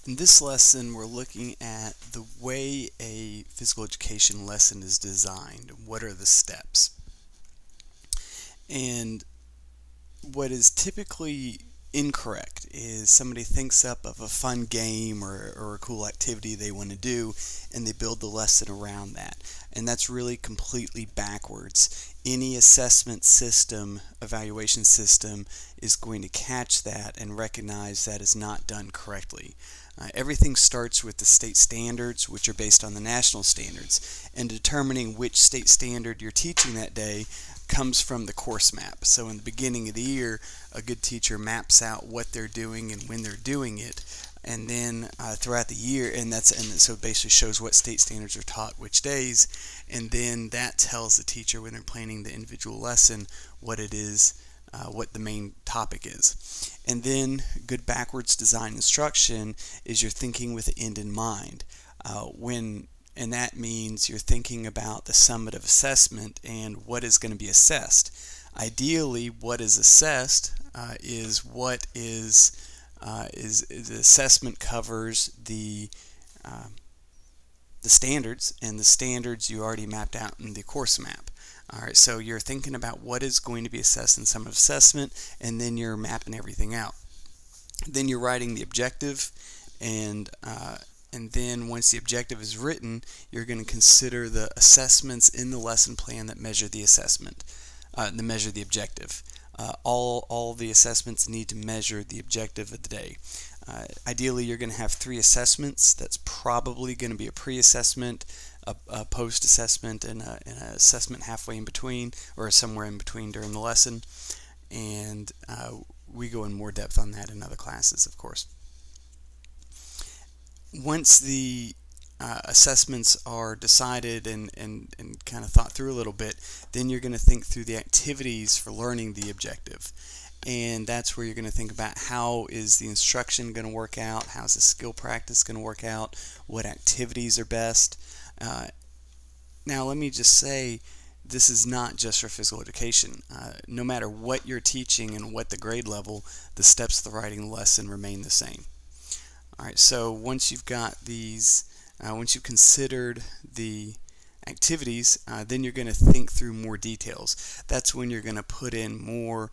In this lesson, we're looking at the way a physical education lesson is designed. What are the steps? And what is typically incorrect is somebody thinks up of a fun game or a cool activity they want to do, and they build the lesson around that. And that's really completely backwards. Any assessment system, evaluation system, is going to catch that and recognize that is not done correctly. Everything starts with the state standards, which are based on the national standards, and determining which state standard you're teaching that day comes from the course map. So in the beginning of the year, a good teacher maps out what they're doing and when they're doing it, and then throughout the year, so it basically shows what state standards are taught which days, and then that tells the teacher when they're planning the individual lesson what it is, what the main topic is. And then good backwards design instruction is you're thinking with the end in mind. And that means you're thinking about the summative assessment and what is going to be assessed. Ideally, what is assessed is the assessment covers the standards, and the standards you already mapped out in the course map. Alright, so you're thinking about what is going to be assessed in summative assessment, and then you're mapping everything out. Then you're writing the objective, and then once the objective is written, you're going to consider the assessments in the lesson plan that measure the assessment, that measure the objective. All the assessments need to measure the objective of the day. Ideally, you're going to have 3 assessments. That's probably going to be a pre-assessment, a post-assessment, and an assessment halfway in between, or somewhere in between during the lesson. And we go in more depth on that in other classes, of course. Once the assessments are decided and kind of thought through a little bit, then you're going to think through the activities for learning the objective. And that's where you're going to think about how is the instruction going to work out, how's the skill practice going to work out, what activities are best. Now let me just say, this is not just for physical education. No matter what you're teaching and what the grade level, the steps of the writing lesson remain the same. Alright, so once you've got these, once you've considered the activities, then you're going to think through more details. That's when you're going to put in more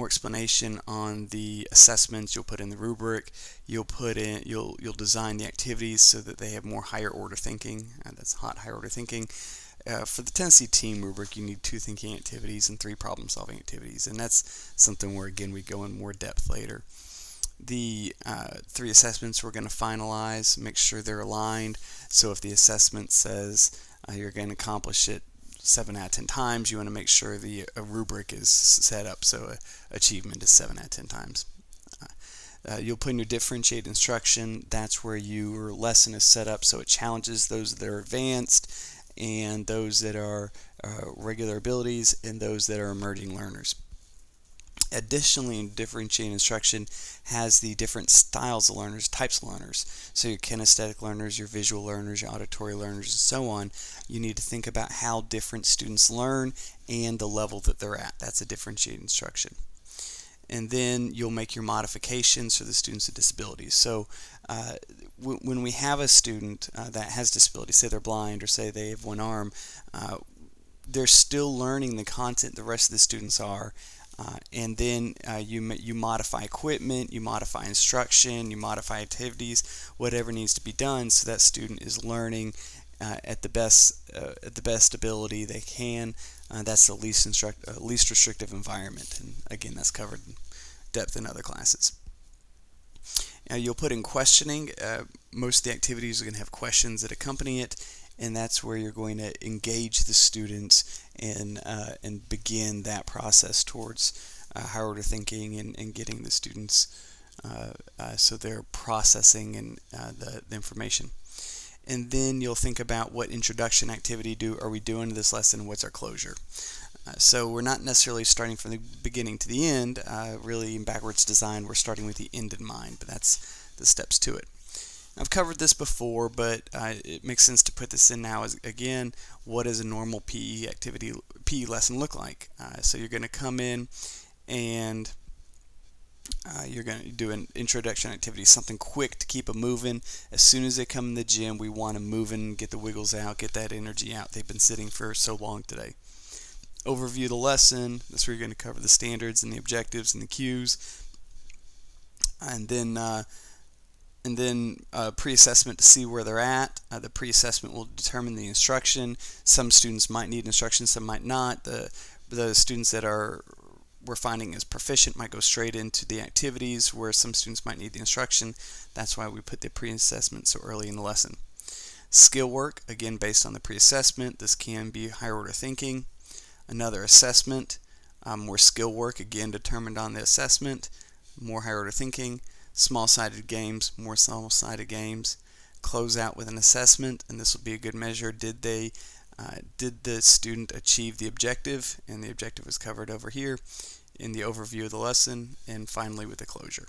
explanation on the assessments. You'll put in the rubric. You'll design the activities so that they have more higher order thinking. That's higher order thinking. For the Tennessee team rubric, you need 2 thinking activities and 3 problem solving activities, and that's something where again we go in more depth later. The 3 assessments we're going to finalize, make sure they're aligned. So if the assessment says you're going to accomplish it 7 out of 10 times, you want to make sure the rubric is set up so achievement is 7 out of 10 times. You'll put in your differentiated instruction. That's where your lesson is set up so it challenges those that are advanced and those that are regular abilities and those that are emerging learners. Additionally, differentiated instruction has the different styles of learners, types of learners. So your kinesthetic learners, your visual learners, your auditory learners, and so on. You need to think about how different students learn and the level that they're at. That's a differentiated instruction. And then you'll make your modifications for the students with disabilities. So when we have a student that has disabilities, say they're blind or say they have one arm, they're still learning the content the rest of the students are. And then you modify equipment, you modify instruction, you modify activities, whatever needs to be done so that student is learning at the best ability they can. That's the least restrictive environment, and again, that's covered in depth in other classes. Now you'll put in questioning. Most of the activities are going to have questions that accompany it, and that's where you're going to engage the students and begin that process towards higher order thinking and getting the students so they're processing and the information. And then you'll think about what introduction activity are we doing to this lesson, what's our closure. So we're not necessarily starting from the beginning to the end. Really, in backwards design, we're starting with the end in mind, but that's the steps to it. I've covered this before, but it makes sense to put this in now. Again, what does a normal PE lesson look like? So you're going to come in and You're going to do an introduction activity, something quick to keep them moving. As soon as they come in the gym, we want them moving, get the wiggles out, get that energy out. They've been sitting for so long today. Overview of the lesson. That's where you're going to cover the standards and the objectives and the cues. And then pre-assessment to see where they're at. The pre-assessment will determine the instruction. Some students might need instruction, some might not. The students that we're finding as proficient might go straight into the activities, where some students might need the instruction. That's why we put the pre-assessment so early in the lesson. Skill work, again based on the pre-assessment. This can be higher order thinking. Another assessment, more skill work, again determined on the assessment, more higher order thinking. Small-sided games, more small-sided games. Close out with an assessment, and this will be a good measure. Did the student achieve the objective? And the objective is covered over here in the overview of the lesson, and finally with the closure.